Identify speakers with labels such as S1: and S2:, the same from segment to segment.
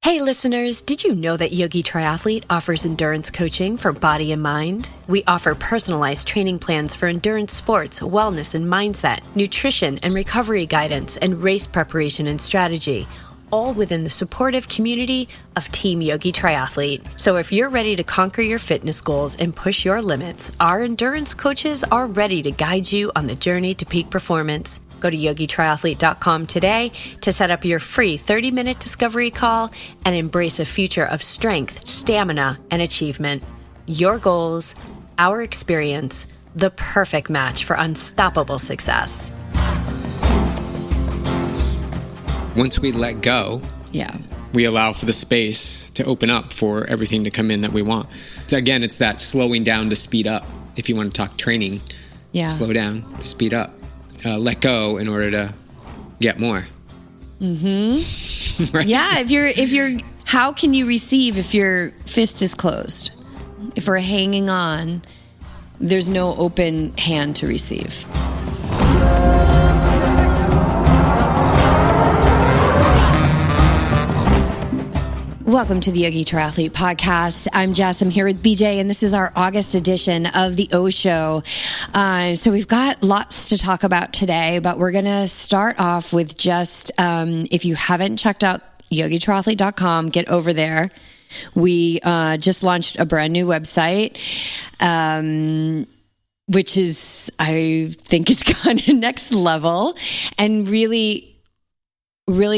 S1: Hey listeners, did you know that YogiTriathlete offers endurance coaching for body and mind? We offer personalized training plans for endurance sports, wellness and mindset, nutrition and recovery guidance, and race preparation and strategy, all within the supportive community of Team YogiTriathlete. So if you're ready to conquer your fitness goals and push your limits, our endurance coaches are ready to guide you on the journey to peak performance. Go to YogiTriathlete.com today to set up your free 30-minute discovery call and embrace a future of strength, stamina, and achievement. Your goals, our experience, the perfect match for unstoppable success.
S2: Once we let go, we allow for the space to open up for everything to come in that we want. So again, it's that slowing down to speed up. If you want to talk training, slow down to speed up. Let go in order to get more.
S3: Mm-hmm.
S2: Right?
S3: Yeah. If you're, how can you receive if your fist is closed? If we're hanging on, there's no open hand to receive. Welcome to the Yogi Triathlete podcast. I'm Jess. I'm here with BJ, and this is our August edition of the O Show. So we've got lots to talk about today, but we're going to start off with just, if you haven't checked out YogiTriathlete.com, get over there. We just launched a brand new website, which is, I think it's gone next level and really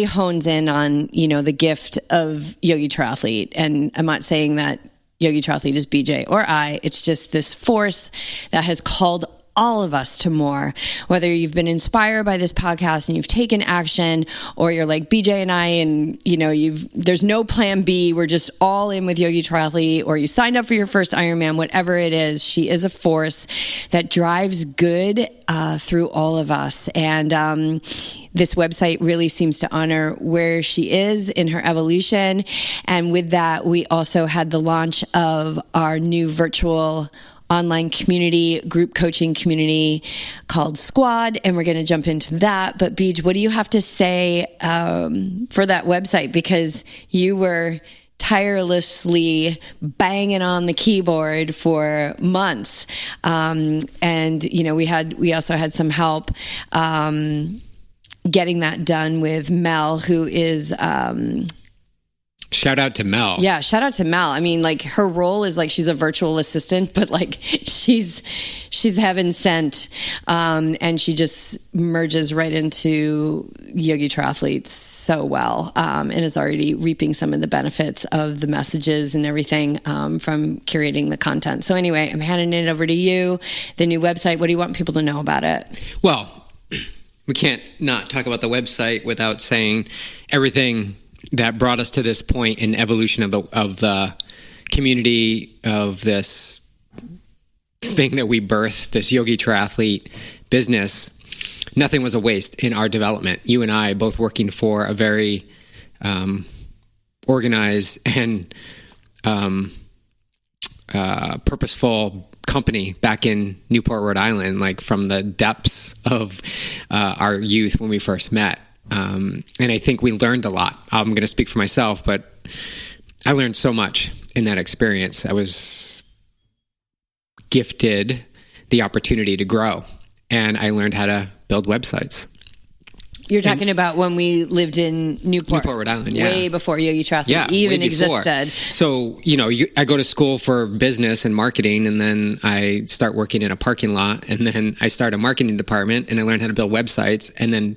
S3: hones in on, the gift of Yogi Triathlete. And I'm not saying that Yogi Triathlete is BJ or I. It's just this force that has called all of us to more. Whether you've been inspired by this podcast and you've taken action, or you're like BJ and I, and there's no plan B. We're just all in with Yogi Triathlete, or you signed up for your first Ironman. Whatever it is, she is a force that drives good through all of us. And this website really seems to honor where she is in her evolution. And with that, we also had the launch of our new virtual online community, group coaching community called Squad, and we're going to jump into that. But Beej, what do you have to say for that website? Because you were tirelessly banging on the keyboard for months, and we also had some help getting that done with Mel, who is
S2: shout out to Mel.
S3: Yeah, shout out to Mel. I mean, her role is she's a virtual assistant, but she's heaven sent, and she just merges right into Yogi Triathlete so well, and is already reaping some of the benefits of the messages and everything from curating the content. So anyway, I'm handing it over to you. The new website. What do you want people to know about it?
S2: Well, we can't not talk about the website without saying everything that brought us to this point in evolution of the community, of this thing that we birthed, this Yogi Triathlete business. Nothing was a waste in our development. You and I both working for a very organized and purposeful company back in Newport, Rhode Island, from the depths of our youth when we first met. And I think we learned a lot. I'm going to speak for myself, but I learned so much in that experience. I was gifted the opportunity to grow, and I learned how to build websites. You're
S3: talking about when we lived in Newport,
S2: Rhode Island,
S3: way before Yogi Triathlete even existed.
S2: So, I go to school for business and marketing, and then I start working in a parking lot, and then I start a marketing department, and I learned how to build websites. And then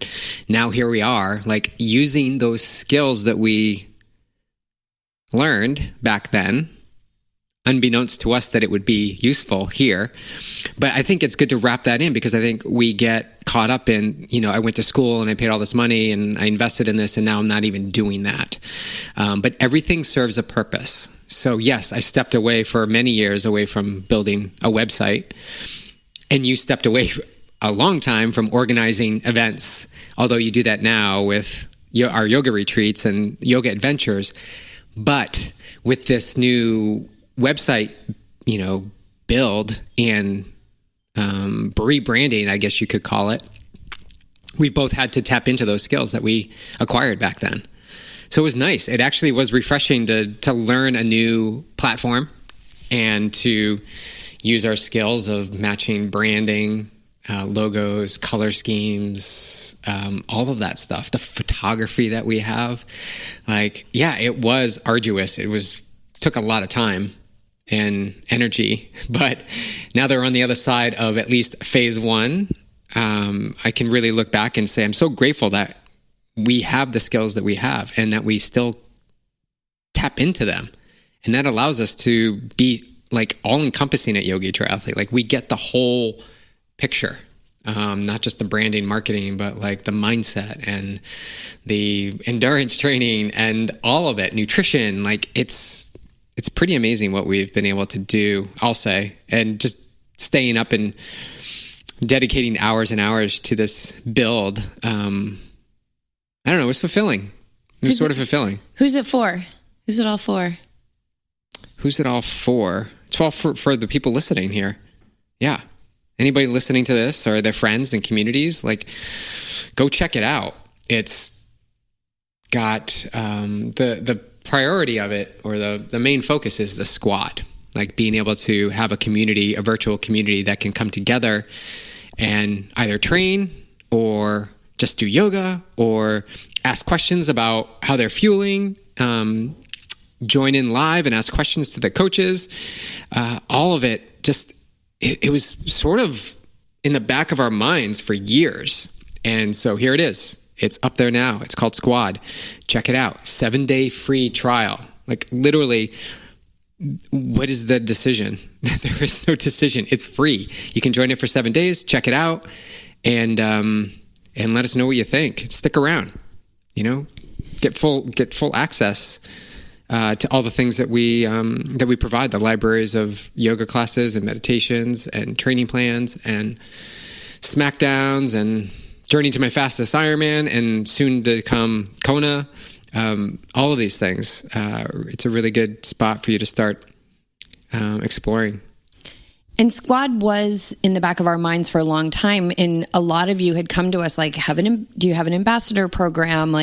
S2: now here we are, using those skills that we learned back then, unbeknownst to us that it would be useful here. But I think it's good to wrap that in, because I think we get caught up in, I went to school and I paid all this money and I invested in this, and now I'm not even doing that. But everything serves a purpose. So yes, I stepped away for many years away from building a website, and you stepped away a long time from organizing events, although you do that now with our yoga retreats and yoga adventures. But with this new website, build and rebranding, I guess you could call it, we've both had to tap into those skills that we acquired back then. So it was nice. It actually was refreshing to learn a new platform and to use our skills of matching branding, logos, color schemes, all of that stuff, the photography that we have. It was arduous. It took a lot of time and energy, but now that we're on the other side of at least phase one, I can really look back and say, I'm so grateful that we have the skills that we have and that we still tap into them. And that allows us to be all encompassing at YogiTriathlete. We get the whole picture, not just the branding, marketing, but the mindset and the endurance training and all of it, nutrition. It's pretty amazing what we've been able to do, I'll say, and just staying up and dedicating hours and hours to this build. I don't know, it was fulfilling. It was sort of fulfilling.
S3: Who's it for? Who's it all for?
S2: Who's it all for? It's all for the people listening here. Yeah. Anybody listening to this or their friends and communities, go check it out. It's got the priority of it, or the main focus is the squad. Being able to have a community, a virtual community that can come together and either train or just do yoga or ask questions about how they're fueling, join in live and ask questions to the coaches. All of it it was sort of in the back of our minds for years. And so here it is. It's up there now. It's called Squad. Check it out. 7-day free trial. Literally, what is the decision? There is no decision. It's free. You can join it for 7 days. Check it out, and let us know what you think. Stick around. Get full access to all the things that we provide. The libraries of yoga classes and meditations and training plans and smackdowns and journey to my fastest Ironman and soon to come Kona. All of these things. It's a really good spot for you to start exploring.
S3: And Squad was in the back of our minds for a long time. And a lot of you had come to us do you have an ambassador program?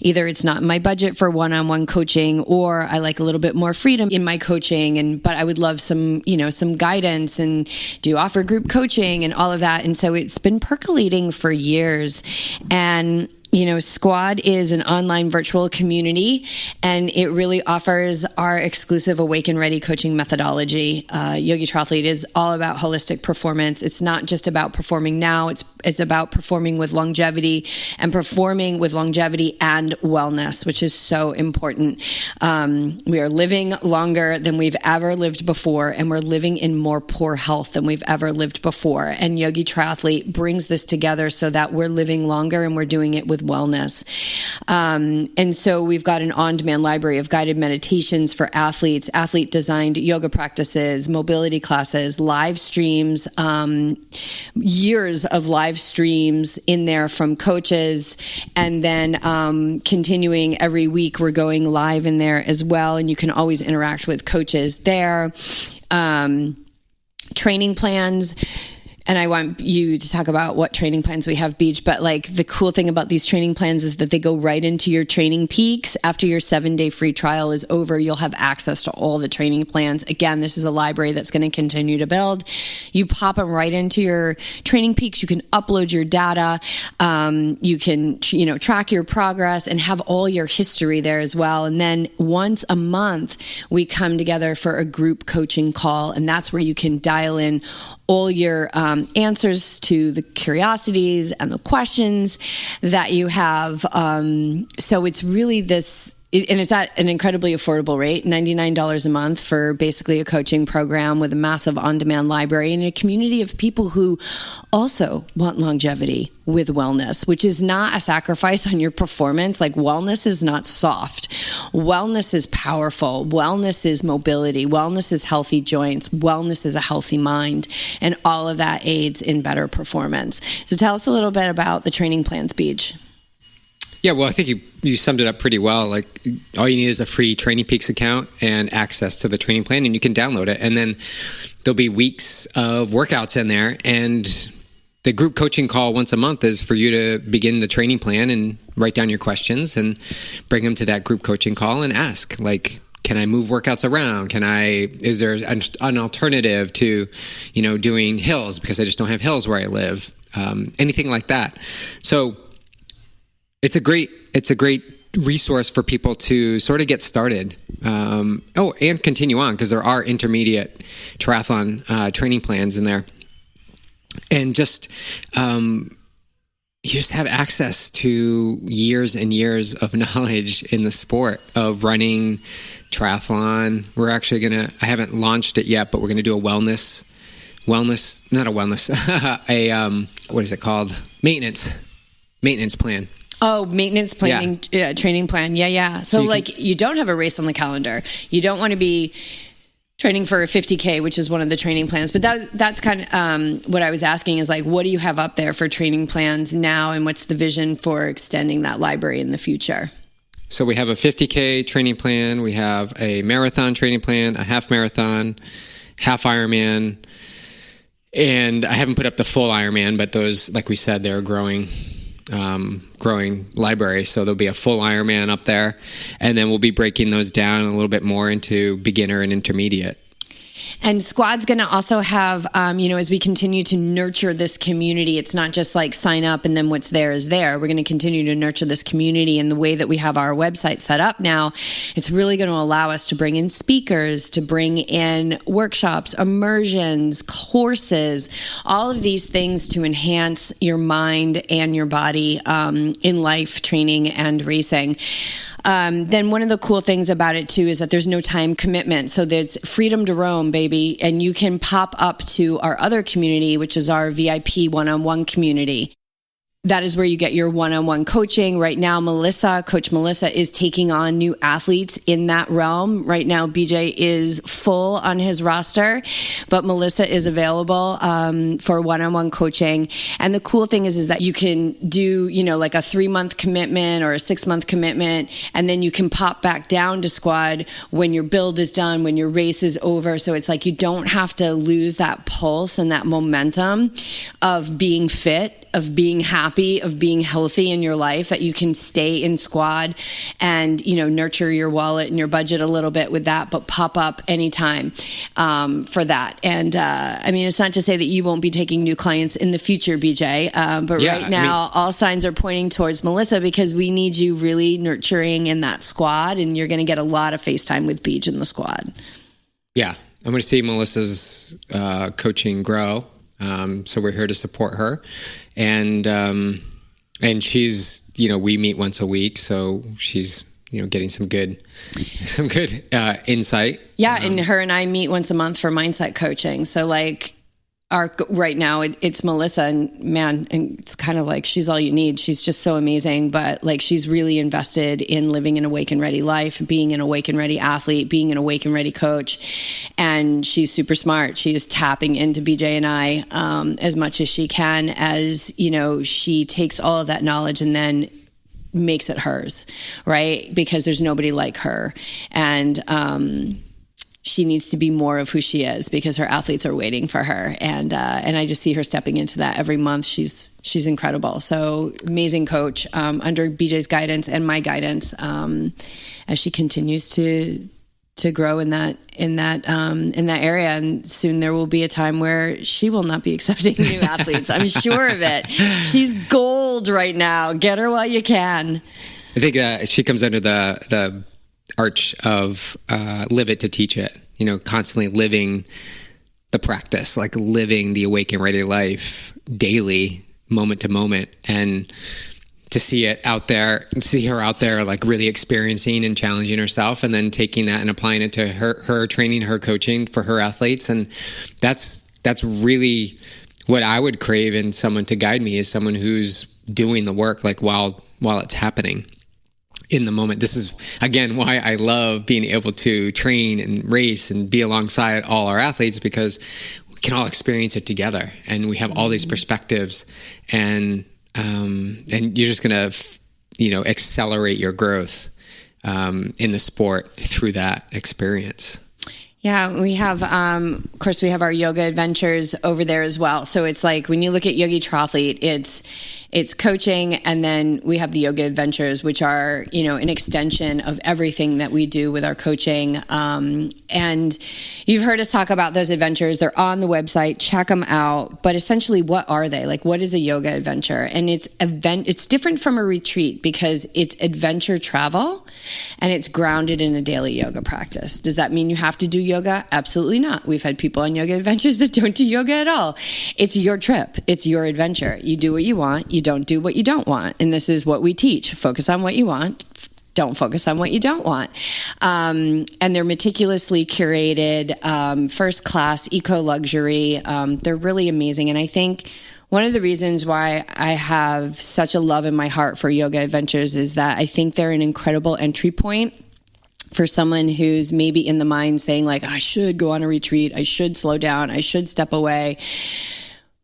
S3: Either it's not in my budget for one-on-one coaching, or I like a little bit more freedom in my coaching, but I would love some guidance, and do you offer group coaching and all of that? And so it's been percolating for years. And Squad is an online virtual community, and it really offers our exclusive Awaken Ready coaching methodology. YogiTriathlete is all about holistic performance. It's not just about performing now. It's about performing with longevity, and performing with longevity and wellness, which is so important. We are living longer than we've ever lived before, and we're living in more poor health than we've ever lived before. And YogiTriathlete brings this together so that we're living longer and we're doing it with wellness. And so we've got an on-demand library of guided meditations for athletes, athlete-designed yoga practices, mobility classes, live streams, years of live streams in there from coaches. And then continuing every week, we're going live in there as well. And you can always interact with coaches there. Training plans. And I want you to talk about what training plans we have, Beach. But the cool thing about these training plans is that they go right into your training peaks. After your 7-day free trial is over, you'll have access to all the training plans. Again, this is a library that's going to continue to build. You pop them right into your training peaks. You can upload your data. You can, track your progress and have all your history there as well. And then once a month, we come together for a group coaching call. And that's where you can dial in all your answers to the curiosities and the questions that you have. So it's really this, and it's at an incredibly affordable rate, $99 a month for basically a coaching program with a massive on-demand library and a community of people who also want longevity with wellness, which is not a sacrifice on your performance. Wellness is not soft. Wellness is powerful. Wellness is mobility. Wellness is healthy joints. Wellness is a healthy mind. And all of that aids in better performance. So tell us a little bit about the training plans, Beach.
S2: Yeah, well, I think you summed it up pretty well. All you need is a free Training Peaks account and access to the training plan, and you can download it. And then there'll be weeks of workouts in there, and the group coaching call once a month is for you to begin the training plan and write down your questions and bring them to that group coaching call and ask, like, can I move workouts around? Is there an alternative to, doing hills because I just don't have hills where I live? Anything like that. So it's a great resource for people to sort of get started. And continue on, because there are intermediate triathlon training plans in there. And just, you just have access to years and years of knowledge in the sport of running triathlon. We're actually I haven't launched it yet, but we're going to do a what is it called? Maintenance plan.
S3: Oh, maintenance planning, training plan. Yeah. So you don't have a race on the calendar. You don't want to be training for a 50K, which is one of the training plans. But that's kind of what I was asking is like, what do you have up there for training plans now? And what's the vision for extending that library in the future?
S2: So we have a 50K training plan. We have a marathon training plan, a half marathon, half Ironman. And I haven't put up the full Ironman, but those, like we said, they're growing library. So there'll be a full Ironman up there. And then we'll be breaking those down a little bit more into beginner and intermediate.
S3: And Squad's going to also have, as we continue to nurture this community, it's not just like sign up and then what's there is there. We're going to continue to nurture this community. And the way that we have our website set up now, it's really going to allow us to bring in speakers, to bring in workshops, immersions, courses, all of these things to enhance your mind and your body in life, training, and racing. Then one of the cool things about it too is that there's no time commitment. So there's freedom to roam, baby. And you can pop up to our other community, which is our VIP one-on-one community. That is where you get your one-on-one coaching. Right now, Coach Melissa is taking on new athletes in that realm. Right now, BJ is full on his roster, but Melissa is available for one-on-one coaching. And the cool thing is that you can do, like a 3-month commitment or a 6-month commitment, and then you can pop back down to Squad when your build is done, when your race is over. So it's like you don't have to lose that pulse and that momentum of being fit, of being happy, of being healthy in your life, that you can stay in Squad and, nurture your wallet and your budget a little bit with that, but pop up anytime for that. And it's not to say that you won't be taking new clients in the future, BJ, but right now all signs are pointing towards Melissa, because we need you really nurturing in that Squad, and you're going to get a lot of FaceTime with Beach in the Squad. Yeah.
S2: I'm going to see Melissa's coaching grow. So we're here to support her, and she's, we meet once a week, so she's, getting some good insight.
S3: Yeah. And her and I meet once a month for mindset coaching. So right now it's Melissa, and man, and it's kind of like she's all you need. She's just so amazing, but she's really invested in living an awake and ready life, being an awake and ready athlete, being an awake and ready coach. And she's super smart. She is tapping into BJ and I as much as she can, as, she takes all of that knowledge and then makes it hers, right? Because there's nobody like her. And, she needs to be more of who she is, because her athletes are waiting for her. And I just see her stepping into that every month. She's incredible. So amazing coach, under BJ's guidance and my guidance, as she continues to grow in that area. And soon there will be a time where she will not be accepting new athletes. I'm sure of it. She's gold right now. Get her while you can.
S2: I think she comes under the arch of live it to teach it, constantly living the practice, like living the awake and ready life daily, moment to moment. And to see her out there, like really experiencing and challenging herself, and then taking that and applying it to her training, her coaching for her athletes. And that's really what I would crave in someone to guide me, is someone who's doing the work, like while it's happening in the moment. This is, again, why I love being able to train and race and be alongside all our athletes, because we can all experience it together, and we have all these perspectives, and you're just going to, accelerate your growth in the sport through that experience.
S3: Yeah, we have, of course, we have our yoga adventures over there as well. So it's like when you look at YogiTriathlete, it's coaching, and then we have the yoga adventures, which are, an extension of everything that we do with our coaching. And you've heard us talk about those adventures. They're on the website. Check them out. But essentially, what are they? Like, what is a yoga adventure? And it's different from a retreat because it's adventure travel and it's grounded in a daily yoga practice. Does that mean you have to do yoga? Absolutely not. We've had people on yoga adventures that don't do yoga at all. It's your trip. It's your adventure. You do what you want. You don't do what you don't want. And this is what we teach. Focus on what you want. Don't focus on what you don't want. And they're meticulously curated, first class, eco luxury. They're really amazing. And I think one of the reasons why I have such a love in my heart for yoga adventures is that I think they're an incredible entry point for someone who's maybe in the mind saying like, I should go on a retreat. I should slow down. I should step away.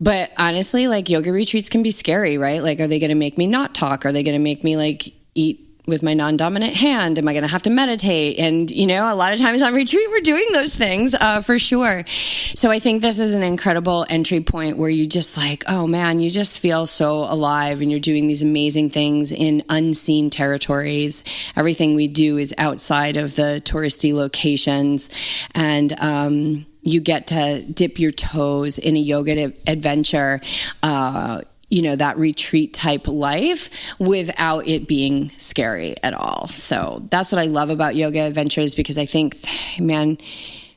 S3: But honestly, like yoga retreats can be scary, right? Like, are they going to make me not talk? Are they going to make me like eat with my non-dominant hand? Am I going to have to meditate? And, a lot of times on retreat, we're doing those things for sure. So I think this is an incredible entry point where you just like, oh man, you just feel so alive and you're doing these amazing things in unseen territories. Everything we do is outside of the touristy locations. And, you get to dip your toes in a yoga adventure, that retreat type life without it being scary at all. So that's what I love about yoga adventures, because I think, man,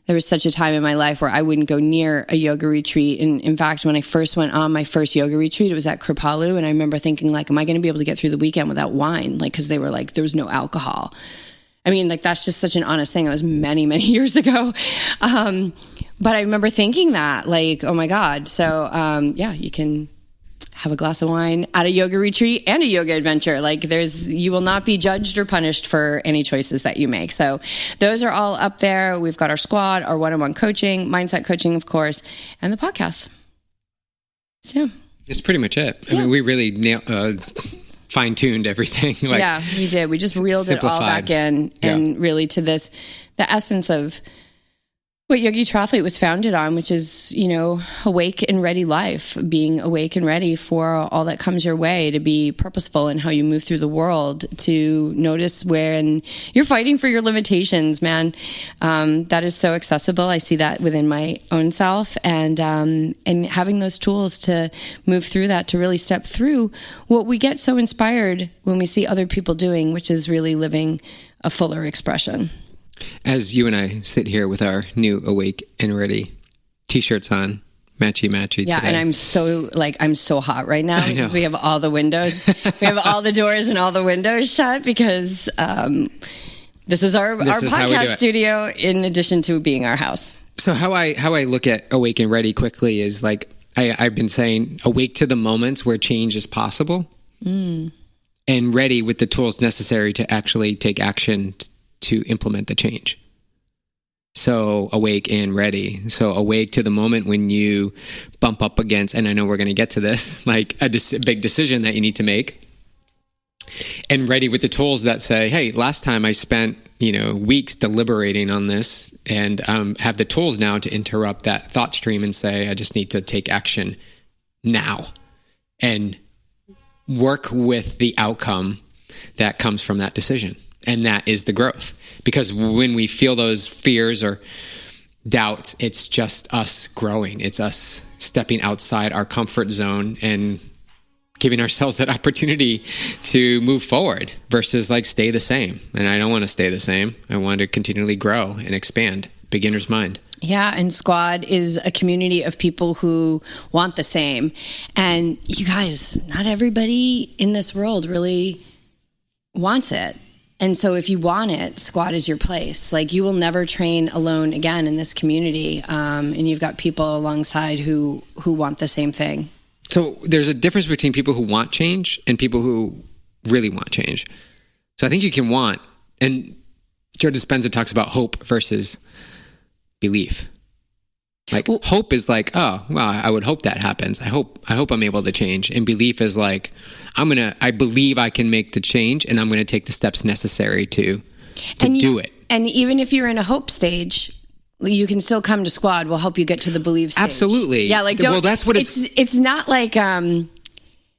S3: there was such a time in my life where I wouldn't go near a yoga retreat. And in fact, when I first went on my first yoga retreat, it was at Kripalu. And I remember thinking like, am I going to be able to get through the weekend without wine? Like, cause they were like, there was no alcohol. I mean, like, that's just such an honest thing. It was many, many years ago. But I remember thinking that, like, oh my God. So, you can have a glass of wine at a yoga retreat and a yoga adventure. Like, you will not be judged or punished for any choices that you make. So those are all up there. We've got our squad, our one-on-one coaching, mindset coaching, of course, and the podcast. So
S2: that's pretty much it. I mean, we really fine-tuned everything.
S3: Yeah, we did. We just reeled it all back in and really to the essence of what YogiTriathlete was founded on, which is, awake and ready life, being awake and ready for all that comes your way, to be purposeful in how you move through the world, to notice when you're fighting for your limitations, man. That is so accessible. I see that within my own self, and having those tools to move through that, to really step through what we get so inspired when we see other people doing, which is really living a fuller expression.
S2: As you and I sit here with our new Awake and Ready t-shirts on, matchy
S3: yeah,
S2: today.
S3: and I'm so hot right now because we have all the windows, we have all the doors and all the windows shut because this is our podcast studio in addition to being our house.
S2: So how I look at Awake and Ready quickly is like I've been saying, awake to the moments where change is possible, and ready with the tools necessary to actually take action to implement the change. So awake and ready. So awake to the moment when you bump up against, and I know we're going to get to this, like a big decision that you need to make. And ready with the tools that say, hey, last time I spent, weeks deliberating on this, and have the tools now to interrupt that thought stream and say, I just need to take action now and work with the outcome that comes from that decision. And that is the growth. Because when we feel those fears or doubts, it's just us growing. It's us stepping outside our comfort zone and giving ourselves that opportunity to move forward versus like stay the same. And I don't want to stay the same. I want to continually grow and expand. Beginner's mind.
S3: Yeah, and Squad is a community of people who want the same. And you guys, not everybody in this world really wants it. And so if you want it, Squad is your place. Like, you will never train alone again in this community. And you've got people alongside who want the same thing.
S2: So there's a difference between people who want change and people who really want change. So I think you can want, and Joe Dispenza talks about hope versus belief. Like, hope is like, oh, well, I would hope that happens. I hope I'm able to change. And belief is like, I believe I can make the change, and I'm going to take the steps necessary to do it.
S3: And even if you're in a hope stage, you can still come to Squad. We'll help you get to the believe stage.
S2: Absolutely.
S3: Yeah, like don't.
S2: Well, that's what
S3: it's not like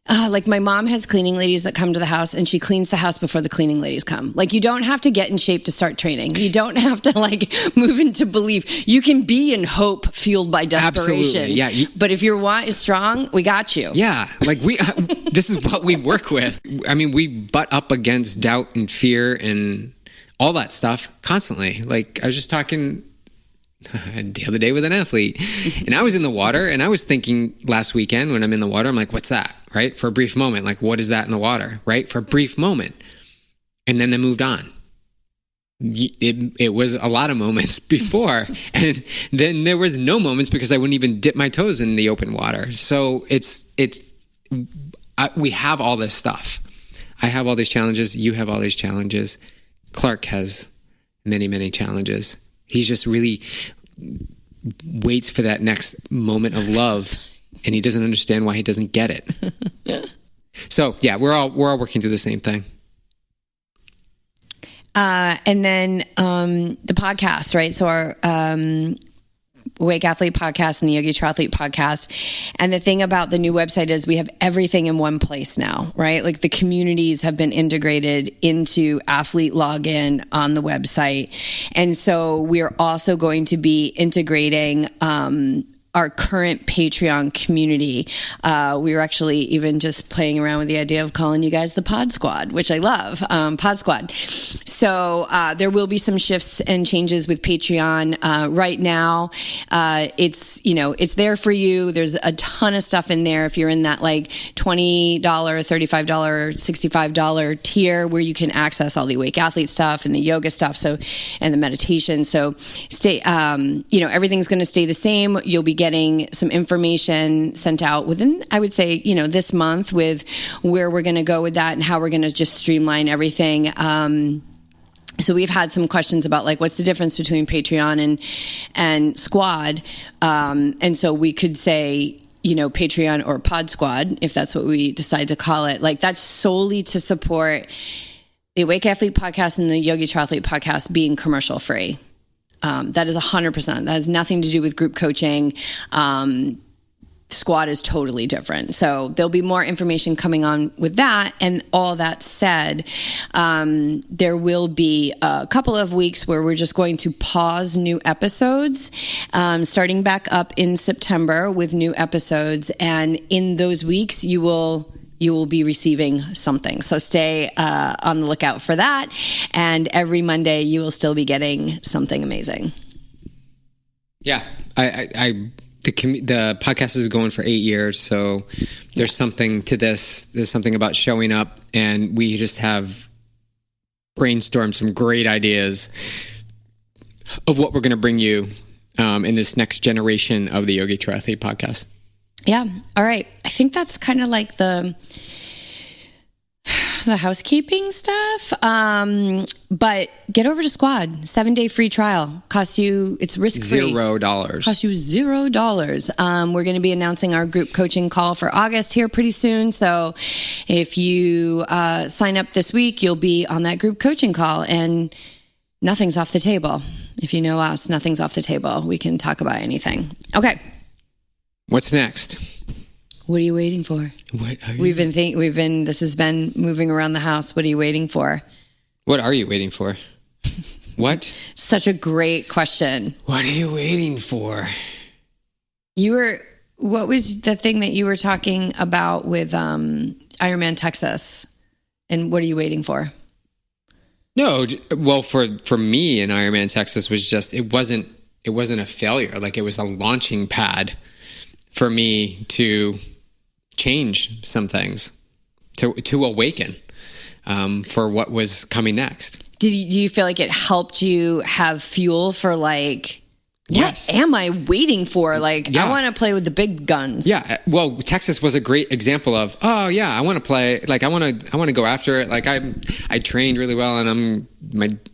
S3: like my mom has cleaning ladies that come to the house, and she cleans the house before the cleaning ladies come. Like, you don't have to get in shape to start training. You don't have to like move into belief. You can be in hope fueled by desperation.
S2: Absolutely. Yeah.
S3: But if your want is strong, we got you.
S2: Yeah. Like this is what we work with. I mean, we butt up against doubt and fear and all that stuff constantly. Like, I was just talking the other day with an athlete, and I was in the water, and I was thinking last weekend when I'm in the water, I'm like, what's that? Right? For a brief moment, like, what is that in the water? Right? For a brief moment. And then I moved on. It was a lot of moments before, and then there was no moments because I wouldn't even dip my toes in the open water. So we have all this stuff. I have all these challenges. You have all these challenges. Clark has many, many challenges. He's just really waits for that next moment of love, and he doesn't understand why he doesn't get it. So yeah, we're all working through the same thing.
S3: And then the podcast, right? So our Awake Athlete podcast and the YogiTriathlete podcast. And the thing about the new website is we have everything in one place now, right? Like, the communities have been integrated into athlete login on the website. And so we're also going to be integrating our current Patreon community. We were actually even just playing around with the idea of calling you guys the Pod Squad, which I love, Pod Squad. So there will be some shifts and changes with Patreon. Right now, it's there for you. There's a ton of stuff in there. If you're in that like $20, $35, $65 tier, where you can access all the Awake Athlete stuff and the yoga stuff, and the meditation. So stay, everything's going to stay the same. You'll be getting some information sent out within, I would say, this month, with where we're going to go with that and how we're going to just streamline everything. So we've had some questions about like, what's the difference between Patreon and Squad? And so we could say, Patreon or Pod Squad, if that's what we decide to call it. Like, that's solely to support the Awake Athlete podcast and the YogiTriathlete podcast being commercial free. That is 100%. That has nothing to do with group coaching. Squad is totally different. So there'll be more information coming on with that. And all that said, there will be a couple of weeks where we're just going to pause new episodes, starting back up in September with new episodes. And in those weeks, you will be receiving something. So stay on the lookout for that. And every Monday, you will still be getting something amazing. Yeah.
S2: The podcast is going for 8 years. So there's something to this. There's something about showing up, and we just have brainstormed some great ideas of what we're going to bring you in this next generation of the YogiTriathlete podcast.
S3: Yeah. All right. I think that's kind of like the housekeeping stuff. But get over to Squad. 7-day free trial. It's risk-free.
S2: $0.
S3: Costs you $0. We're going to be announcing our group coaching call for August here pretty soon. So if you sign up this week, you'll be on that group coaching call, and nothing's off the table. If you know us, nothing's off the table. We can talk about anything. Okay.
S2: What's next?
S3: What are you waiting for? This has been moving around the house. What are you waiting for?
S2: What are you waiting for? What?
S3: Such a great question.
S2: What are you waiting for?
S3: What was the thing that you were talking about with Ironman Texas? And what are you waiting for?
S2: No, well, for me in Ironman Texas was just, it wasn't a failure. Like, it was a launching pad for me to change some things, to awaken for what was coming next.
S3: Do you feel like it helped you have fuel for like,
S2: yes.
S3: What am I waiting for? Like, yeah. I want to play with the big guns.
S2: Yeah. Well, Texas was a great example of, oh yeah, I want to play. Like, I want to go after it. Like, I trained really well, and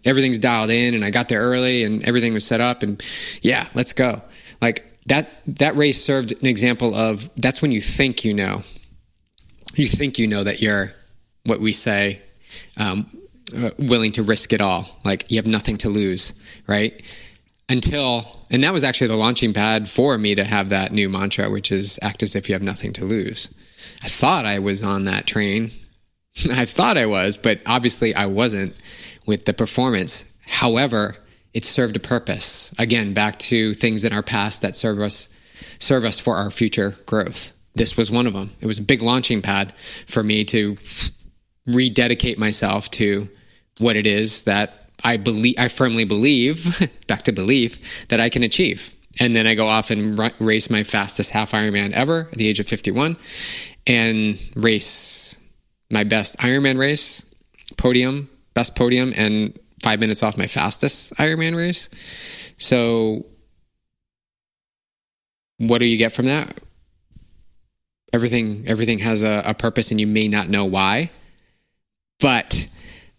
S2: everything's dialed in, and I got there early, and everything was set up, and yeah, let's go. Like, that race served an example of, that's when you think you know. You think you know that you're, what we say, willing to risk it all. Like, you have nothing to lose, right? and that was actually the launching pad for me to have that new mantra, which is act as if you have nothing to lose. I thought I was on that train. I thought I was, but obviously I wasn't with the performance. However, it served a purpose. Again, back to things in our past that serve us for our future growth. This was one of them. It was a big launching pad for me to rededicate myself to what it is that I firmly believe, back to belief, that I can achieve. And then I go off and race my fastest half Ironman ever at the age of 51 and race my best Ironman race, best podium, and 5 minutes off my fastest Ironman race. So what do you get from that? Everything has a purpose, and you may not know why, but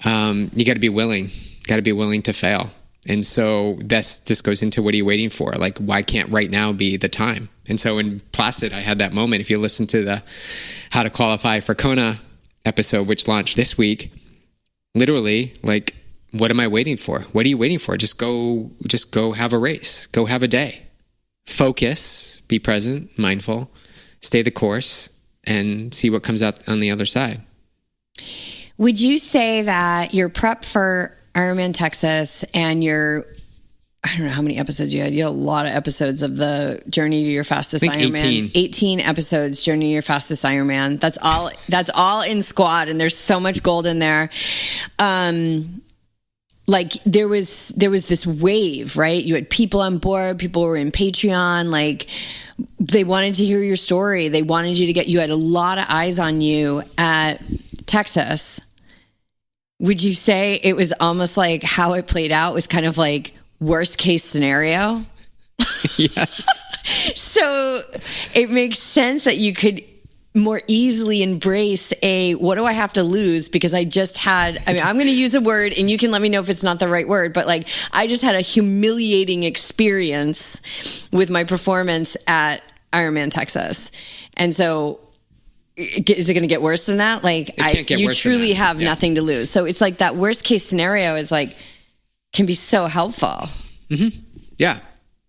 S2: you got to be willing. Got to be willing to fail. And so this goes into, what are you waiting for? Like, why can't right now be the time? And so in Placid, I had that moment. If you listen to the How to Qualify for Kona episode, which launched this week, literally, like, what am I waiting for? What are you waiting for? Just go have a race. Go have a day. Focus, be present, mindful, stay the course, and see what comes out on the other side.
S3: Would you say that your prep for Ironman Texas and I don't know how many episodes you had. You had a lot of episodes of the Journey to Your Fastest Ironman. 18 episodes, Journey to Your Fastest Ironman. That's all in Squad, and there's so much gold in there. Like there was this wave, right? You had people on board, people were in Patreon, like they wanted to hear your story. They wanted you had a lot of eyes on you at Texas. Would you say it was almost like how it played out was kind of like worst case scenario?
S2: Yes.
S3: So it makes sense that you could more easily embrace what do I have to lose? Because I'm going to use a word and you can let me know if it's not the right word, but like I just had a humiliating experience with my performance at Ironman Texas. And so is it going to get worse than that? Like you truly have nothing to lose. So it's like that worst case scenario is like, can be so helpful.
S2: Mm-hmm. Yeah.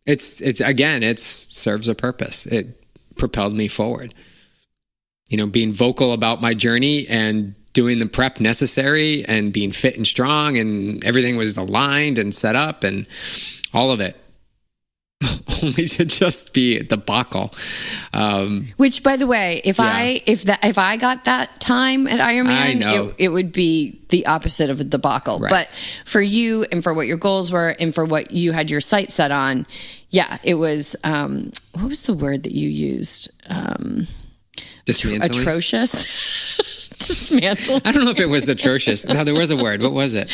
S2: It serves a purpose. It propelled me forward. Being vocal about my journey and doing the prep necessary and being fit and strong, and everything was aligned and set up and all of it. Only to just be a debacle.
S3: Which, by the way, if I got that time at Ironman, it would be the opposite of a debacle. Right. But for you and for what your goals were and for what you had your sights set on, it was. What was the word that you used?
S2: Dismantling?
S3: Atrocious. Dismantle.
S2: I don't know if it was atrocious. No, there was a word. What was it?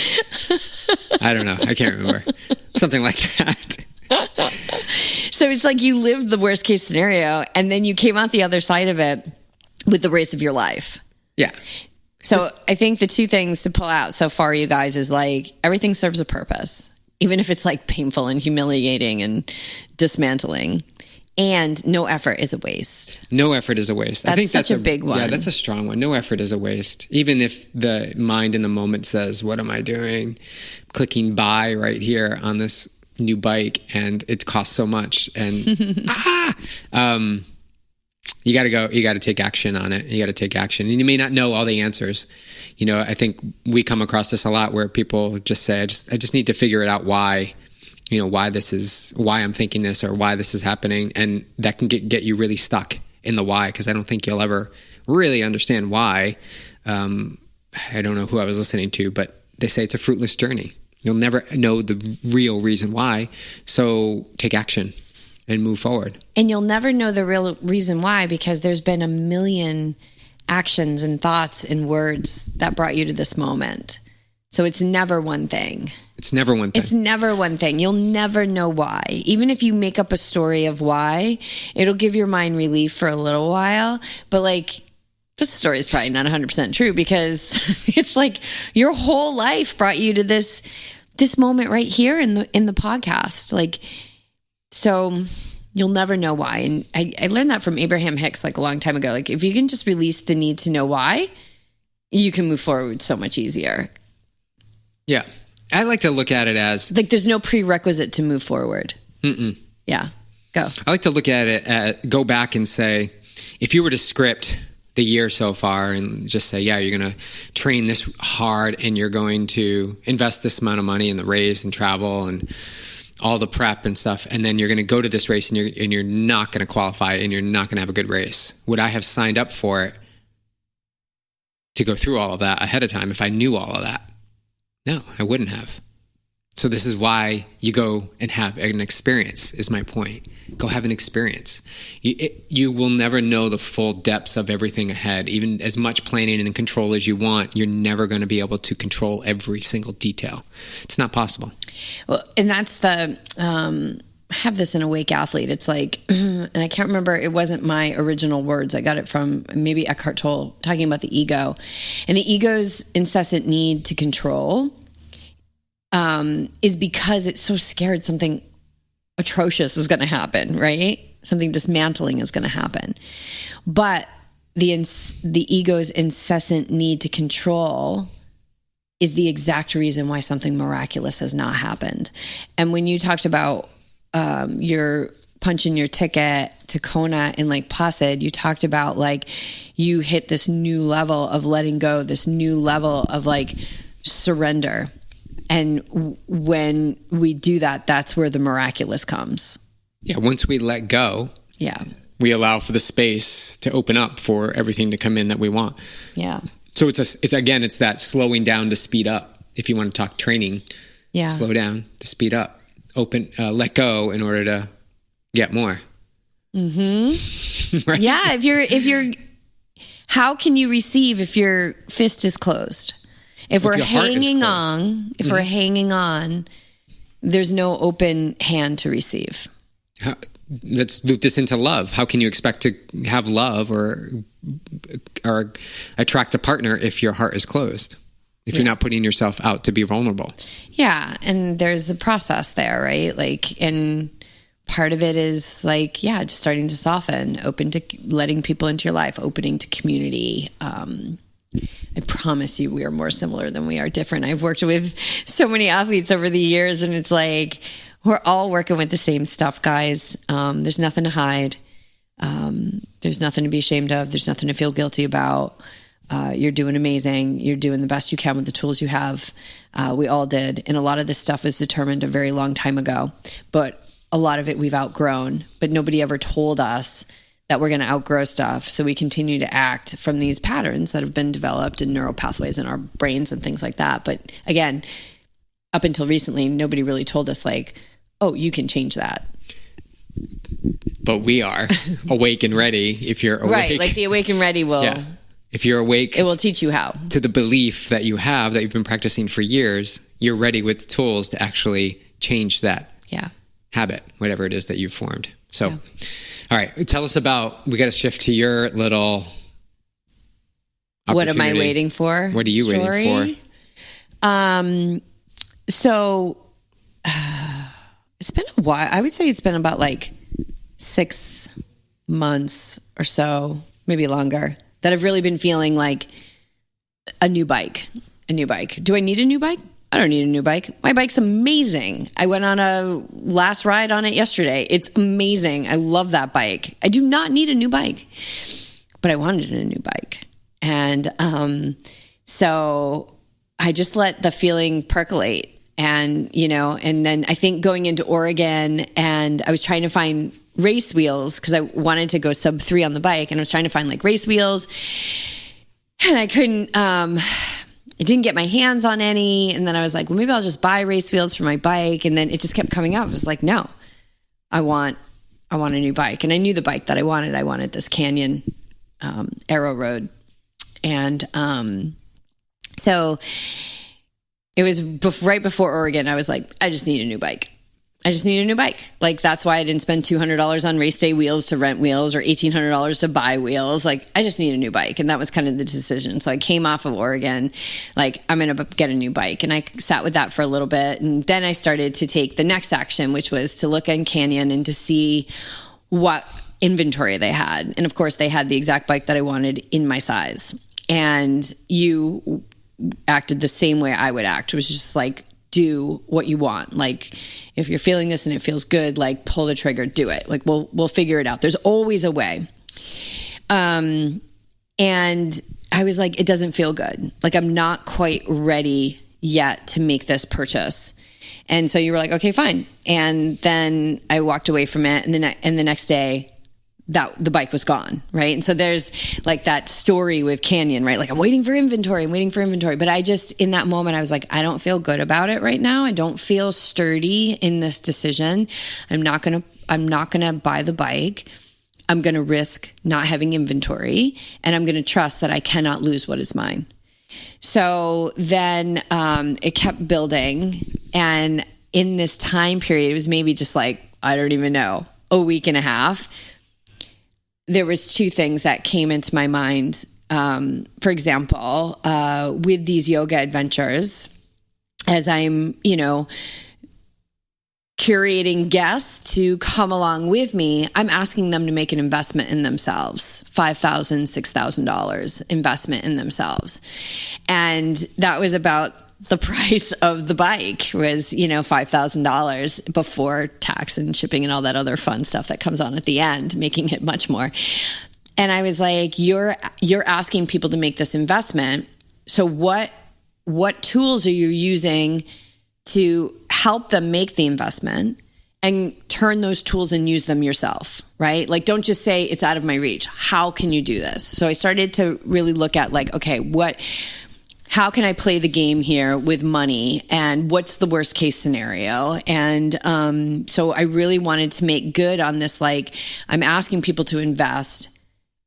S2: I don't know. I can't remember. Something like that.
S3: So it's like you lived the worst case scenario and then you came out the other side of it with the race of your life.
S2: Yeah.
S3: So I think the two things to pull out so far, you guys, is like everything serves a purpose, even if it's like painful and humiliating and dismantling. And no effort is a waste.
S2: No effort is a waste.
S3: I think that's a big one.
S2: Yeah, that's a strong one. No effort is a waste. Even if the mind in the moment says, what am I doing? Clicking buy right here on this new bike and it costs so much. And you got to take action on it. You got to take action. And you may not know all the answers. I think we come across this a lot where people just say, I just need to figure it out why. Why I'm thinking this or why this is happening. And that can get you really stuck in the why, because I don't think you'll ever really understand why. I don't know who I was listening to, but they say it's a fruitless journey. You'll never know the real reason why. So take action and move forward. And
S3: you'll never know the real reason why, because there's been a million actions and thoughts and words that brought you to this moment. So it's never one thing.
S2: It's never one thing.
S3: You'll never know why. Even if you make up a story of why, it'll give your mind relief for a little while. But like, this story is probably not 100% true, because it's like your whole life brought you to this moment right here in the podcast. Like, so you'll never know why. And I learned that from Abraham Hicks like a long time ago. Like, if you can just release the need to know why, you can move forward so much easier.
S2: Yeah. I like to look at it as
S3: like there's no prerequisite to move forward. Yeah, go.
S2: I like to look at it, go back and say, if you were to script the year so far and just say, yeah, you're going to train this hard and you're going to invest this amount of money in the race and travel and all the prep and stuff, and then you're going to go to this race and you're not going to qualify and you're not going to have a good race. Would I have signed up for it to go through all of that ahead of time if I knew all of that? No, I wouldn't have. So this is why you go and have an experience, is my point. Go have an experience. You will never know the full depths of everything ahead. Even as much planning and control as you want, you're never going to be able to control every single detail. It's not possible.
S3: Well, and that's the... I have this in Awake Athlete. It's like, and I can't remember, it wasn't my original words. I got it from maybe Eckhart Tolle talking about the ego. And the ego's incessant need to control is because it's so scared something atrocious is going to happen, right? Something dismantling is going to happen. But the ego's incessant need to control is the exact reason why something miraculous has not happened. And when you talked about you're punching your ticket to Kona in Lake Placid, you talked about like you hit this new level of letting go, this new level of like surrender. And when we do that, that's where the miraculous comes.
S2: Yeah, once we let go,
S3: yeah,
S2: we allow for the space to open up for everything to come in that we want.
S3: Yeah.
S2: So it's that slowing down to speed up. If you want to talk training, slow down to speed up. Open, let go in order to get more.
S3: Mm-hmm.
S2: Right?
S3: Yeah. If you're, how can you receive if your fist is closed? If we're hanging on, we're hanging on, there's no open hand to receive.
S2: Let's loop this into love. How can you expect to have love or attract a partner if your heart is closed? If you're not putting yourself out to be vulnerable.
S3: Yeah. And there's a process there, right? Like, and part of it is like, just starting to soften, open to letting people into your life, opening to community. I promise you we are more similar than we are different. I've worked with so many athletes over the years and it's like, we're all working with the same stuff, guys. There's nothing to hide. There's nothing to be ashamed of. There's nothing to feel guilty about. You're doing amazing. You're doing the best you can with the tools you have. We all did. And a lot of this stuff was determined a very long time ago, but a lot of it we've outgrown, but nobody ever told us that we're going to outgrow stuff. So we continue to act from these patterns that have been developed in neural pathways in our brains and things like that. But again, up until recently, nobody really told us like, oh, you can change that.
S2: But we are awake and ready. If you're awake.
S3: Right. Like the awake and ready will...
S2: Yeah. If you're awake,
S3: it will teach you how.
S2: To the belief that you have, that you've been practicing for years, you're ready with the tools to actually change that habit, whatever it is that you've formed. So, all right, tell us about, we got to shift to your little
S3: What am I waiting for?
S2: What are you waiting for?
S3: So it's been a while. I would say it's been about like 6 months or so, maybe longer, that I've really been feeling like a new bike. Do I need a new bike? I don't need a new bike. My bike's amazing. I went on a last ride on it yesterday. It's amazing. I love that bike. I do not need a new bike, but I wanted a new bike. And so I just let the feeling percolate. And, and then I think going into Oregon, and I was trying to find race wheels because I wanted to go sub 3 on the bike, and I was trying to find like race wheels, and I couldn't, I didn't get my hands on any. And then I was like, well, maybe I'll just buy race wheels for my bike. And then it just kept coming up. I was like, no, I want a new bike. And I knew the bike that I wanted. I wanted this Canyon Aero Road. And so it was right before Oregon. I was like, I just need a new bike. Like, that's why I didn't spend $200 on race day wheels to rent wheels or $1,800 to buy wheels. Like, I just need a new bike. And that was kind of the decision. So I came off of Oregon, like, I'm going to get a new bike. And I sat with that for a little bit. And then I started to take the next action, which was to look in Canyon and to see what inventory they had. And of course, they had the exact bike that I wanted in my size. And you acted the same way I would act. It was just like, do what you want. Like if you're feeling this and it feels good, like pull the trigger, do it. Like we'll figure it out. There's always a way. And I was like, it doesn't feel good. Like I'm not quite ready yet to make this purchase. And so you were like, okay, fine. And then I walked away from it. And the next day that the bike was gone. Right. And so there's like that story with Canyon, right? Like I'm waiting for inventory. But I just, in that moment, I was like, I don't feel good about it right now. I don't feel sturdy in this decision. I'm not going to buy the bike. I'm going to risk not having inventory, and I'm going to trust that I cannot lose what is mine. So then it kept building. And in this time period, it was maybe just like, I don't even know, a week and a half. There was two things that came into my mind. For example, with these yoga adventures, as I'm, curating guests to come along with me, I'm asking them to make an investment in themselves, $5,000, $6,000 investment in themselves. And that was about the price of the bike was, $5,000 before tax and shipping and all that other fun stuff that comes on at the end, making it much more. And I was like, you're asking people to make this investment. So what tools are you using to help them make the investment and turn those tools and use them yourself, right? Like, don't just say it's out of my reach. How can you do this? So I started to really look at like, okay, how can I play the game here with money, and what's the worst case scenario? And so I really wanted to make good on this. Like, I'm asking people to invest.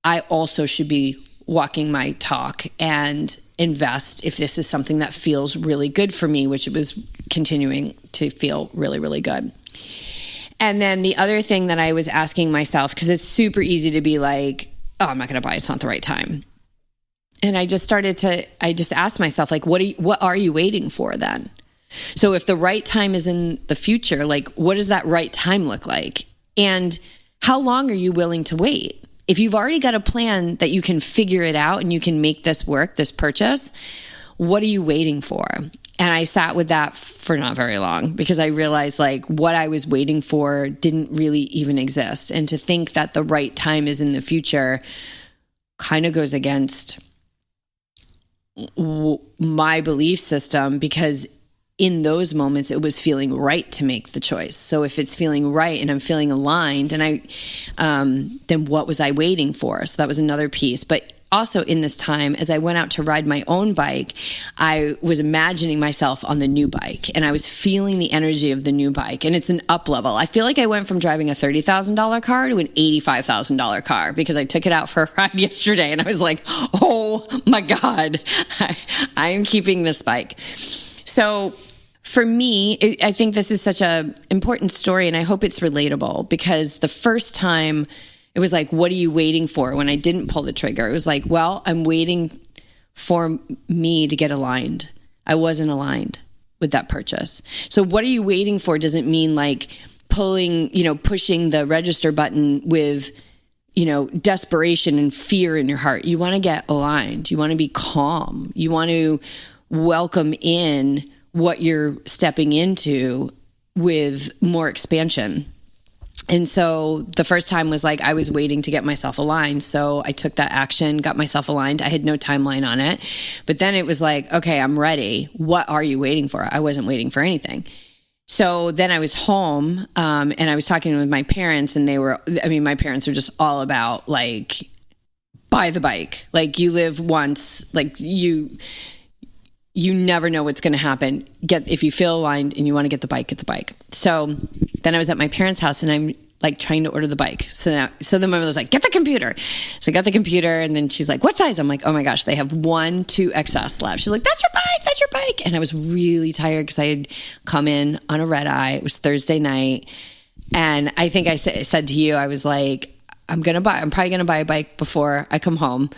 S3: I also should be walking my talk and invest if this is something that feels really good for me, which it was continuing to feel really, really good. And then the other thing that I was asking myself, because it's super easy to be like, oh, I'm not going to buy it. It's not the right time. And I just asked myself, like, what are you waiting for then? So if the right time is in the future, like, what does that right time look like? And how long are you willing to wait? If you've already got a plan that you can figure it out and you can make this work, this purchase, what are you waiting for? And I sat with that for not very long, because I realized like what I was waiting for didn't really even exist. And to think that the right time is in the future kind of goes against my belief system, because in those moments, it was feeling right to make the choice. So if it's feeling right and I'm feeling aligned, and then what was I waiting for? So that was another piece. But also in this time, as I went out to ride my own bike, I was imagining myself on the new bike, and I was feeling the energy of the new bike. And it's an up level. I feel like I went from driving a $30,000 car to an $85,000 car, because I took it out for a ride yesterday, and I was like, oh my God, I am keeping this bike. So for me, I think this is such an important story, and I hope it's relatable, because the first time it was like, what are you waiting for? When I didn't pull the trigger, it was like, well, I'm waiting for me to get aligned. I wasn't aligned with that purchase. So what are you waiting for doesn't mean like pushing the register button with, desperation and fear in your heart. You want to get aligned. You want to be calm. You want to welcome in what you're stepping into with more expansion. And so the first time was like, I was waiting to get myself aligned. So I took that action, got myself aligned. I had no timeline on it. But then it was like, okay, I'm ready. What are you waiting for? I wasn't waiting for anything. So then I was home, and I was talking with my parents, and my parents are just all about like, buy the bike. Like, you live once, like you never know what's going to happen. If you feel aligned and you want to get the bike, get the bike. So then I was at my parents' house, and I'm like trying to order the bike. So then my mother was like, get the computer. So I got the computer, and then she's like, what size? I'm like, oh my gosh, they have 2XS left. She's like, that's your bike. And I was really tired because I had come in on a red eye. It was Thursday night. And I think I said to you, I was like, I'm probably going to buy a bike before I come home.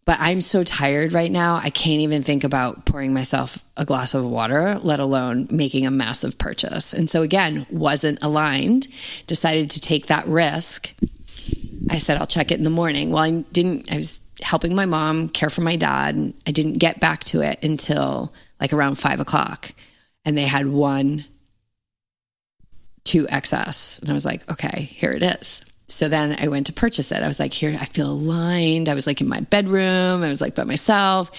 S3: But I'm so tired right now, I can't even think about pouring myself a glass of water, let alone making a massive purchase. And so again, wasn't aligned, decided to take that risk. I said, I'll check it in the morning. Well, I was helping my mom care for my dad, and I didn't get back to it until like around 5 o'clock. and they had 1, 2XS. And I was like, okay, here it is. So then I went to purchase it. I was like, here, I feel aligned. I was like in my bedroom. I was like by myself.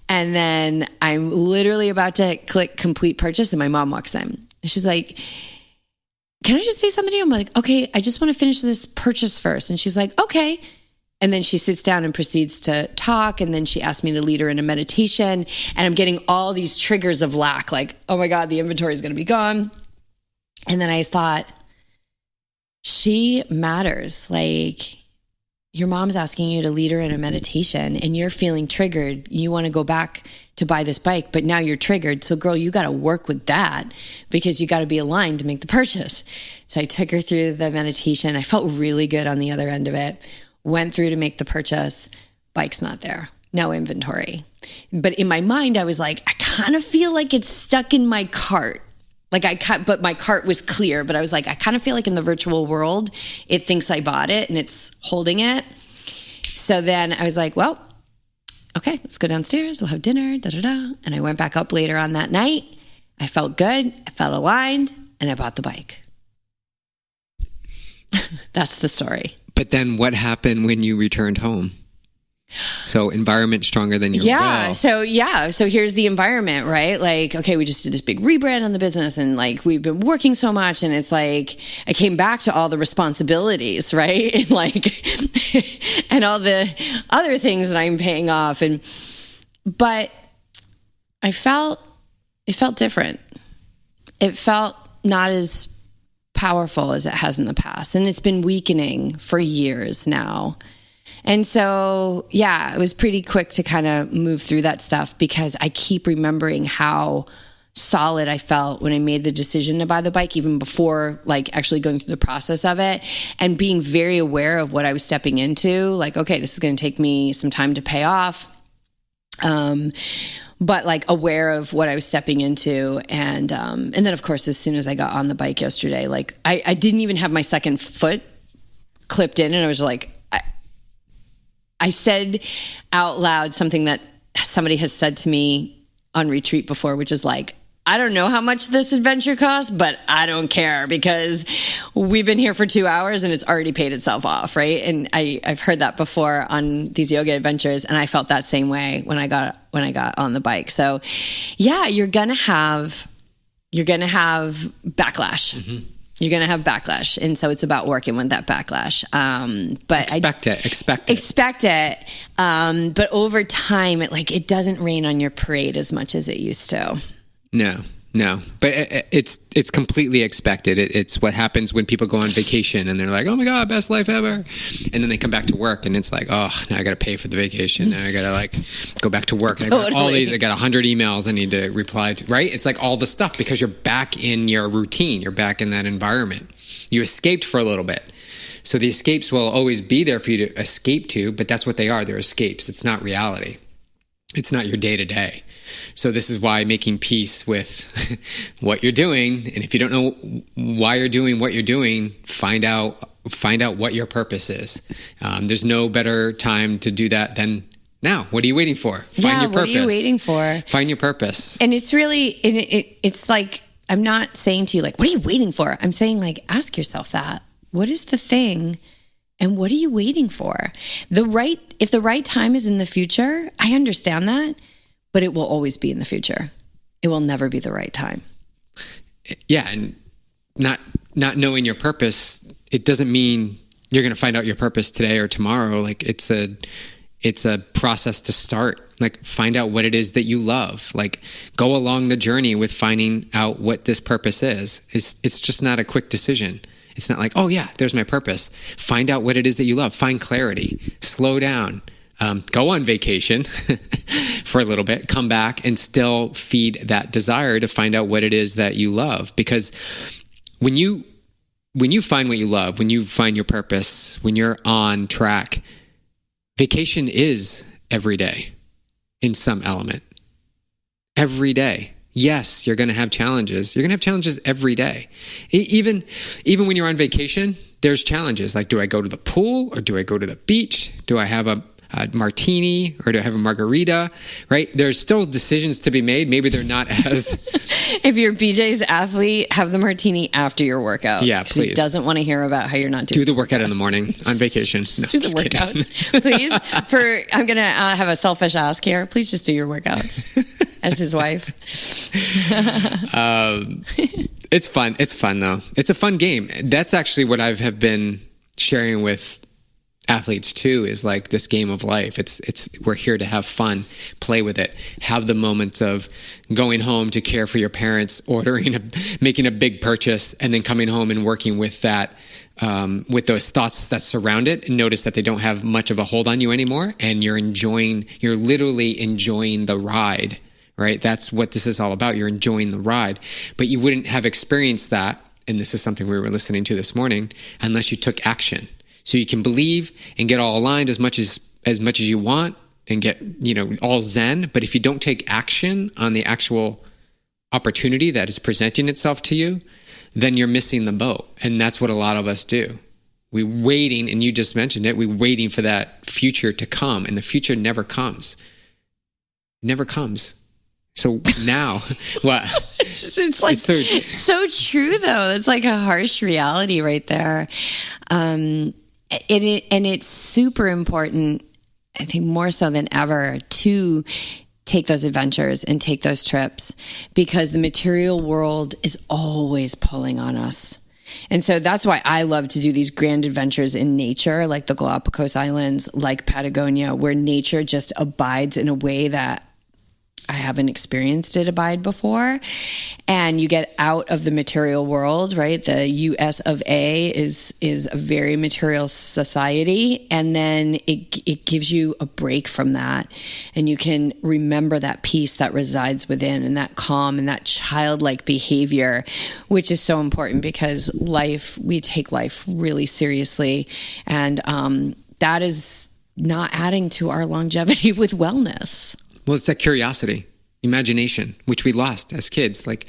S3: And then I'm literally about to click complete purchase and my mom walks in. And she's like, can I just say something to you? I'm like, okay, I just want to finish this purchase first. And she's like, okay. And then she sits down and proceeds to talk. And then she asked me to lead her in a meditation. And I'm getting all these triggers of lack, like, oh my God, the inventory is going to be gone. And then I thought, she matters. Like, your mom's asking you to lead her in a meditation and you're feeling triggered. You want to go back to buy this bike, but now you're triggered. So girl, you got to work with that because you got to be aligned to make the purchase. So I took her through the meditation. I felt really good on the other end of it. Went through to make the purchase. Bike's not there. No inventory. But in my mind, I was like, I kind of feel like it's stuck in my cart. But my cart was clear, but I was like, I kind of feel like in the virtual world, it thinks I bought it and it's holding it. So then I was like, well, okay, let's go downstairs. We'll have dinner, And I went back up later on that night. I felt good. I felt aligned and I bought the bike. That's the story.
S2: But then what happened when you returned home? So environment stronger than your will.
S3: So here's the environment, right? Like, okay, we just did this big rebrand on the business and like, we've been working so much and it's like, I came back to all the responsibilities, right? And like, and all the other things that I'm paying off. But it felt different. It felt not as powerful as it has in the past. And it's been weakening for years now. And so, yeah, it was pretty quick to kind of move through that stuff because I keep remembering how solid I felt when I made the decision to buy the bike, even before like actually going through the process of it and being very aware of what I was stepping into. Like, okay, this is going to take me some time to pay off. But like aware of what I was stepping into. And then of course, as soon as I got on the bike yesterday, like I didn't even have my second foot clipped in and I was like, I said out loud something that somebody has said to me on retreat before, which is like, I don't know how much this adventure costs, but I don't care because we've been here for 2 hours and it's already paid itself off, right? And I've heard that before on these yoga adventures, and I felt that same way when I got on the bike. So, yeah, you're gonna have backlash. Mm-hmm. You're going to have backlash. And so it's about working with that backlash. But expect it. But over time, it doesn't rain on your parade as much as it used to. No, but it's completely expected. It's what happens when people go on vacation and they're like, oh my God, best life ever. And then they come back to work and it's like, oh, now I got to pay for the vacation. Now I got to go back to work. Totally. I got 100 emails I need to reply to, right? It's like all the stuff because you're back in your routine. You're back in that environment. You escaped for a little bit. So the escapes will always be there for you to escape to, but that's what they are. They're escapes. It's not reality. It's not your day to day. So this is why making peace with what you're doing. And if you don't know why you're doing what you're doing, find out what your purpose is. There's no better time to do that than now. What are you waiting for? Find your purpose. What are you waiting for? Find your purpose. And it's really, it's like, I'm not saying to you like, what are you waiting for? I'm saying like, ask yourself that. What is the thing? And what are you waiting for? If the right time is in the future, I understand that, but it will always be in the future. It will never be the right time. Yeah, and not knowing your purpose, it doesn't mean you're going to find out your purpose today or tomorrow. Like it's a process to start. Like find out what it is that you love. Like go along the journey with finding out what this purpose is. It's just not a quick decision. It's not like, oh yeah, there's my purpose. Find out what it is that you love. Find clarity. Slow down. Go on vacation for a little bit. Come back and still feed that desire to find out what it is that you love. Because when you find what you love, when you find your purpose, when you're on track, vacation is every day in some element. Every day. Yes, you're going to have challenges. You're going to have challenges every day. Even when you're on vacation, there's challenges. Like, do I go to the pool or do I go to the beach? Do I have a
S2: a martini or do I have a margarita, right? There's still decisions to be made. Maybe they're not as...
S3: If you're BJ's athlete, have the martini after your workout.
S2: Yeah, please.
S3: He doesn't want to hear about how you're not doing.
S2: Do the workout in the morning on vacation. No,
S3: do the workouts, please. I'm going to have a selfish ask here. Please just do your workouts as his wife.
S2: It's fun. It's fun though. It's a fun game. That's actually what I have been sharing with athletes too, is like this game of life. We're here to have fun, play with it, have the moments of going home to care for your parents, making a big purchase, and then coming home and working with that, with those thoughts that surround it, and notice that they don't have much of a hold on you anymore. And you're literally enjoying the ride, right? That's what this is all about. You're enjoying the ride, but you wouldn't have experienced that. And this is something we were listening to this morning, unless you took action. So you can believe and get all aligned as much as you want and get, all zen. But if you don't take action on the actual opportunity that is presenting itself to you, then you're missing the boat. And that's what a lot of us do. We're waiting, and you just mentioned it, we're waiting for that future to come, and the future never comes. It never comes. So now, what?
S3: It's like so true, though. It's like a harsh reality right there. And it's super important, I think more so than ever, to take those adventures and take those trips, because the material world is always pulling on us. And so that's why I love to do these grand adventures in nature, like the Galapagos Islands, like Patagonia, where nature just abides in a way that I haven't experienced it abide before. And you get out of the material world, right? The US of A is a very material society. And then it gives you a break from that. And you can remember that peace that resides within, and that calm and that childlike behavior, which is so important, because we take life really seriously. And that is not adding to our longevity with wellness.
S2: Well, it's that curiosity, imagination, which we lost as kids. Like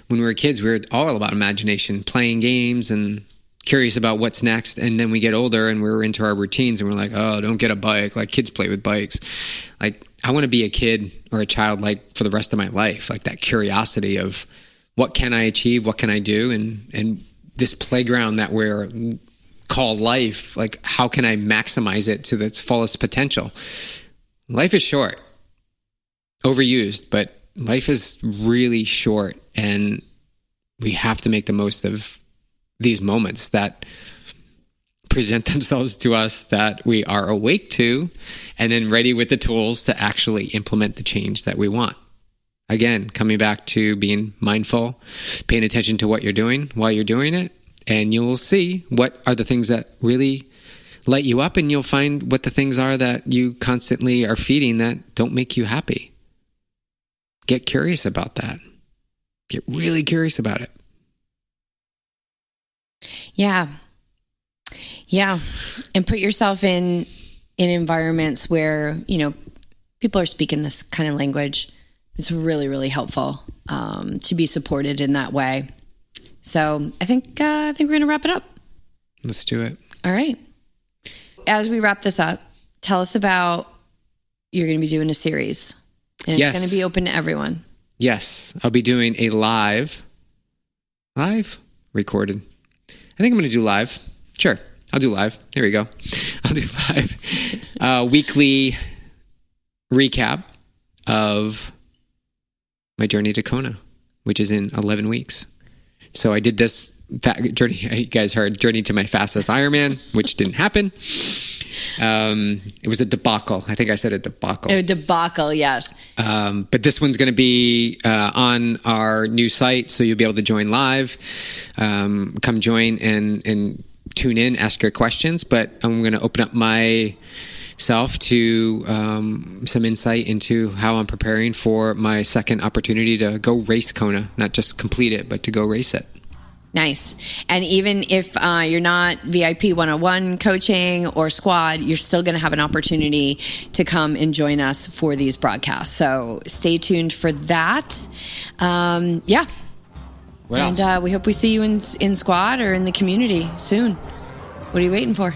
S2: when we were kids, we were all about imagination, playing games and curious about what's next. And then we get older and we're into our routines and we're like, oh, don't get a bike. Like kids play with bikes. Like I want to be a kid or a child like for the rest of my life. Like that curiosity of what can I achieve? What can I do? And this playground that we're called life, like how can I maximize it to its fullest potential? Life is short. Overused, but life is really short, and we have to make the most of these moments that present themselves to us, that we are awake to, and then ready with the tools to actually implement the change that we want. Again, coming back to being mindful, paying attention to what you're doing while you're doing it, and you will see what are the things that really light you up, and you'll find what the things are that you constantly are feeding that don't make you happy. Get curious about that. Get really curious about it. Yeah. And put yourself in environments where, people are speaking this kind of language. It's really, really helpful to be supported in that way. So I think we're going to wrap it up. Let's do it. All right. As we wrap this up, tell us about, you're going to be doing a series. And it's going to be open to everyone. Yes. I'll be doing a live recorded. I think I'm going to do live. Sure. I'll do live. There we go. I'll do live. Weekly recap of my journey to Kona, which is in 11 weeks. So I did this journey. You guys heard journey to my fastest Ironman, which didn't happen. It was a debacle. I think I said a debacle. A debacle, yes. But this one's going to be on our new site, so you'll be able to join live. Come join and tune in, ask your questions. But I'm going to open up myself to some insight into how I'm preparing for my second opportunity to go race Kona, not just complete it, but to go race it. Nice. And even if you're not VIP 101 coaching or squad, you're still going to have an opportunity to come and join us for these broadcasts. So stay tuned for that. Yeah. What else? And we hope we see you in squad or in the community soon. What are you waiting for?